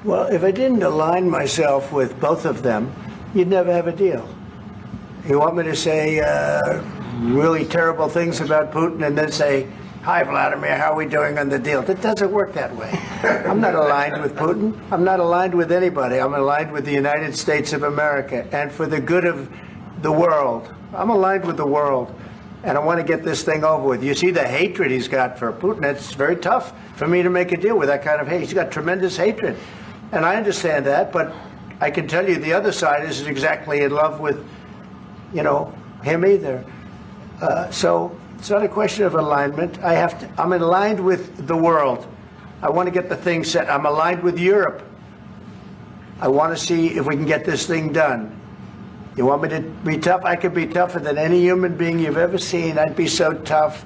Well, if I didn't align myself with both of them, you'd never have a deal. You want me to say really terrible things about Putin and then say, "Hi, Vladimir, how are we doing on the deal?" It doesn't work that way. I'm not aligned with Putin. I'm not aligned with anybody. I'm aligned with the United States of America. And for the good of the world, I'm aligned with the world. And I want to get this thing over with. You see the hatred he's got for Putin. It's very tough for me to make a deal with that kind of hate. He's got tremendous hatred. And I understand that, but I can tell you the other side isn't exactly in love with, him either. So it's not a question of alignment. I'm aligned with the world. I want to get the thing set. I'm aligned with Europe. I want to see if we can get this thing done. You want me to be tough? I could be tougher than any human being you've ever seen. I'd be so tough.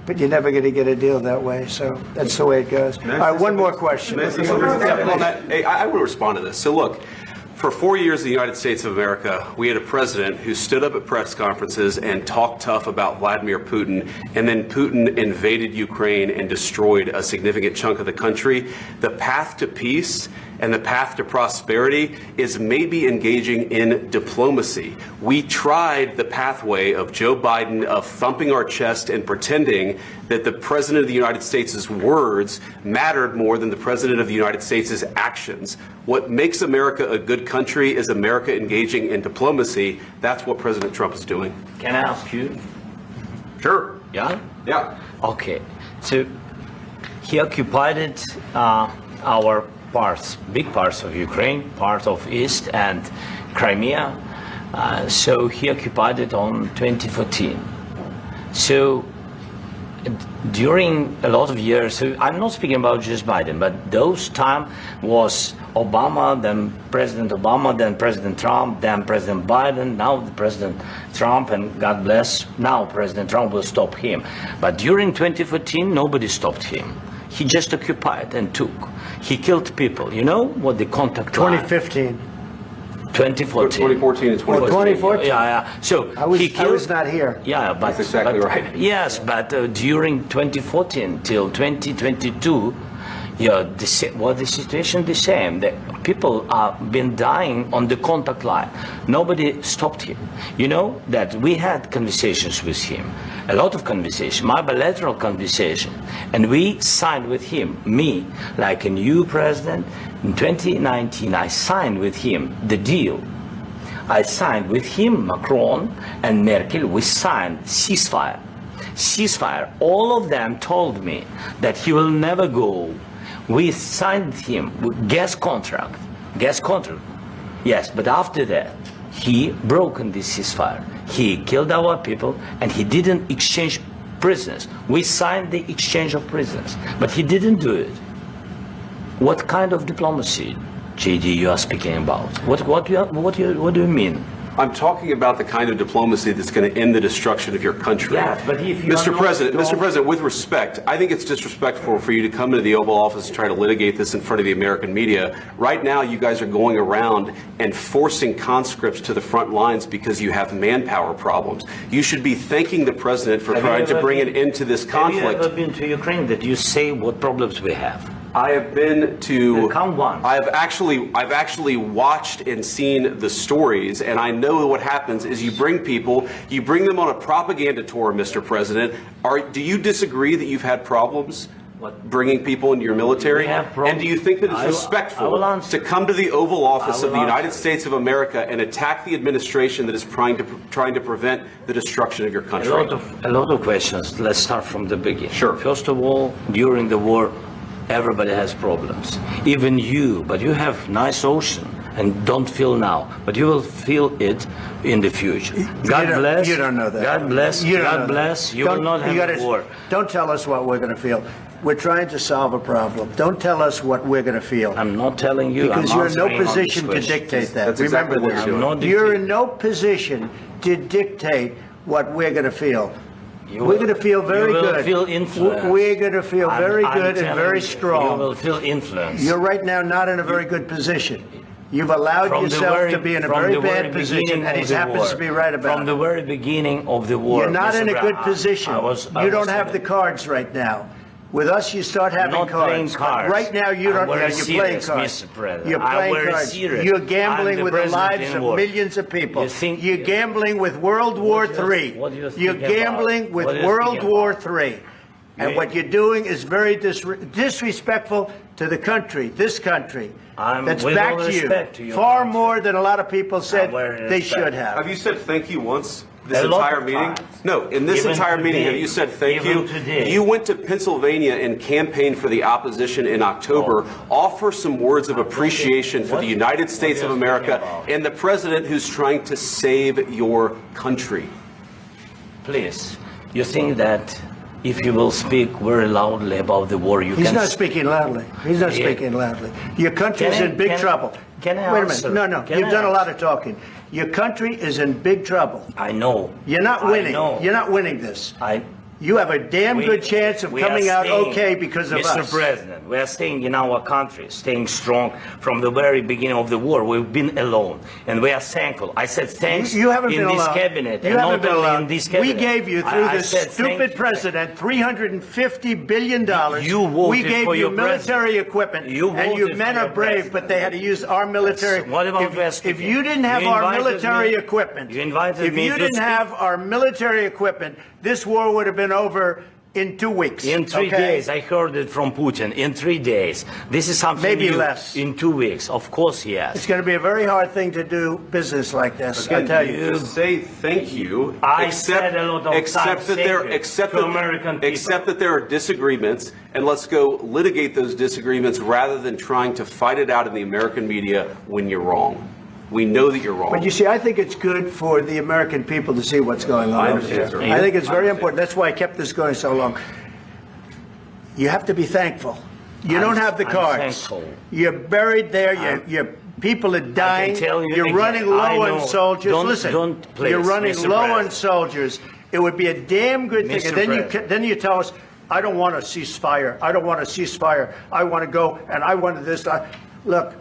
But you're never going to get a deal that way. So that's the way it goes. All right, one more question. I want to respond to this. So look, for 4 years in the United States of America, we had a president who stood up at press conferences and talked tough about Vladimir Putin, and then Putin invaded Ukraine and destroyed a significant chunk of the country. The path to peace and the path to prosperity is maybe engaging in diplomacy. We tried the pathway of Joe Biden of thumping our chest and pretending that the President of the United States' words mattered more than the President of the United States' actions. What makes America a good country is America engaging in diplomacy. That's what President Trump is doing. Can I ask you? Sure. Yeah? Yeah. Okay. So he occupied our big parts of Ukraine, part of East and Crimea. So he occupied it on 2014. So during a lot of years, so I'm not speaking about just Biden, but those time was Obama, then President Obama, then President Trump, then President Biden, now the President Trump, and God bless, now President Trump will stop him. But during 2014, nobody stopped him. He just occupied and took. He killed people. You know what the contact 2015. 2014. 2014 and 2014. 2014. Yeah. So I was not here. Yeah, but that's exactly right. Yes, but during 2014 till 2022, the situation the same. The people have been dying on the contact line. Nobody stopped him. You know that we had conversations with him, a lot of conversation, my bilateral conversation, and we signed with him, me, like a new president. In 2019, I signed with him the deal. I signed with him, Macron and Merkel, we signed ceasefire. All of them told me that he will never go. We signed him with gas contract. Yes, but after that, he broke this ceasefire. He killed our people and he didn't exchange prisoners. We signed the exchange of prisoners, but he didn't do it. What kind of diplomacy, JD, you are speaking about? What do you mean? I'm talking about the kind of diplomacy that's going to end the destruction of your country. Yes, but if you Mr. President, with respect, I think it's disrespectful for you to come into the Oval Office and try to litigate this in front of the American media. Right now, you guys are going around and forcing conscripts to the front lines because you have manpower problems. You should be thanking the President for trying to bring an end to this conflict. Have you ever been to Ukraine that you say what problems we have? I have been to. Count one. I've actually watched and seen the stories, and I know what happens is you bring them on a propaganda tour, Mr. President. Do you disagree that you've had problems bringing people into your military? And do you think that it's respectful to come to the Oval Office of the United States of America and attack the administration that is trying to prevent the destruction of your country? A lot of questions. Let's start from the beginning. Sure. First of all, during the war, everybody has problems, even you, but you have nice ocean and don't feel now, but you will feel it in the future. God bless. You don't know that. God bless. God bless. You will not have a war. Don't tell us what we're going to feel. We're trying to solve a problem. Don't tell us what we're going to feel. I'm not telling you. Because you're in no position to dictate that. Remember this. You're in no position to dictate what we're going to feel. We're going to feel very good. You will feel influence. We're going to feel very good and very strong. You will feel influence. You're right now not in a very good position. You've allowed yourself to be in a very bad position, and he happens to be right about it. From the very beginning of the war. You're not in a good position. You don't have the cards right now. With us, you start having Not playing cards. cards. But right now, you don't. I'm very You're playing serious, cards. Mr. President. You're I'm playing very cards. serious. You're I'm gambling the with the president lives in of war. millions of people. You think- You're gambling with World War III. What do you think You're about? gambling with What do you World think War about? III. And You- what you're doing is very disrespectful to the country, this country. That's with back all to you. respect to your Far country. more than a lot of people said very they respect. should have. Have you said thank you once? This A lot entire of meeting? times. No, in this Even entire meeting, today. have you said thank Even you? today. You went to Pennsylvania and campaigned for the opposition in October. Offer some words of appreciation for What? the United States What of are you America speaking about? and the president who's trying to save your country. Please, you think that if you will speak very loudly about the war, you He's can... not speaking loudly. He's not Yeah. speaking loudly. Your country is Can I- in big can- trouble. can I Wait a answer? minute. No. Can You've I done a lot answer? of talking. Your country is in big trouble. I know. You're not I winning. know. You're not winning this. I... You have a damn good chance of we are coming out staying, okay because of Mr. us. President, we are staying in our country, staying strong from the very beginning of the war. We've been alone, and we are thankful. I said thanks You haven't in been this alone. cabinet, You and haven't not been only alone. in this cabinet. We gave you, through I this said thank stupid you. president, $350 billion. You voted we gave for you your military president. equipment. You and voted your for men your are brave, president. but they had to use our military. What about West if Indies? you didn't have You our invited military me- equipment, you invited if me you to didn't speak. have our military equipment, this war would have been over in 2 weeks. In 3 okay? days, I heard it from Putin. In 3 days, this is something Maybe new. less. In 2 weeks, of course, yes. It's going to be a very hard thing to do business like this. I Again, tell you. just say thank you. I said a lot of except times that there, thank you except to that, American people. except that there are disagreements, and let's go litigate those disagreements rather than trying to fight it out in the American media when you're wrong. We know that you're wrong. But you see, I think it's good for the American people to see what's going on. I over understand, there. sir. I think it's I very understand. important. That's why I kept this going so long. You have to be thankful. You don't have the I'm cards. thankful. You're buried there. Your people are dying. tell you You're again, running I low know. on soldiers. Don't- Listen, don't, please, you're running Mr. low on President. soldiers. It would be a damn good thing. Mr. And then President. then you tell us, I don't want a ceasefire. I don't want a ceasefire. I want to go and I wanted this. Look.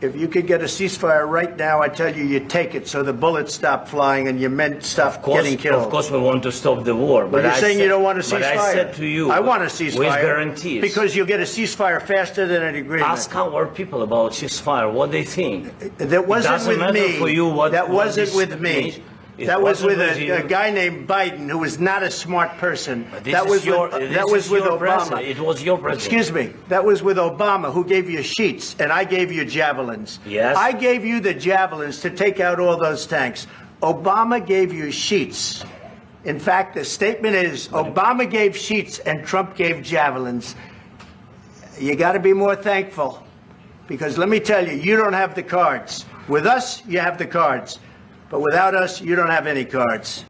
If you could get a ceasefire right now, I tell you, you take it so the bullets stop flying and your men stop getting killed. Of course, we want to stop the war. But you're saying you don't want a ceasefire. But I said to you, I want a ceasefire. with guarantees. Because you'll get a ceasefire faster than an agreement. Ask our people about ceasefire, what they think. That wasn't doesn't with matter me. for you what- that what wasn't this with me. means. It That was wasn't with with you. a guy named Biden, who was not a smart person. This That is was your, with, this that was is with your Obama. president. It was your president. Excuse me. That was with Obama, who gave you sheets, and I gave you javelins. Yes. I gave you the javelins to take out all those tanks. Obama gave you sheets. In fact, the statement is Obama gave sheets and Trump gave javelins. You got to be more thankful, because let me tell you, you don't have the cards. With us, you have the cards. But without us, you don't have any cards.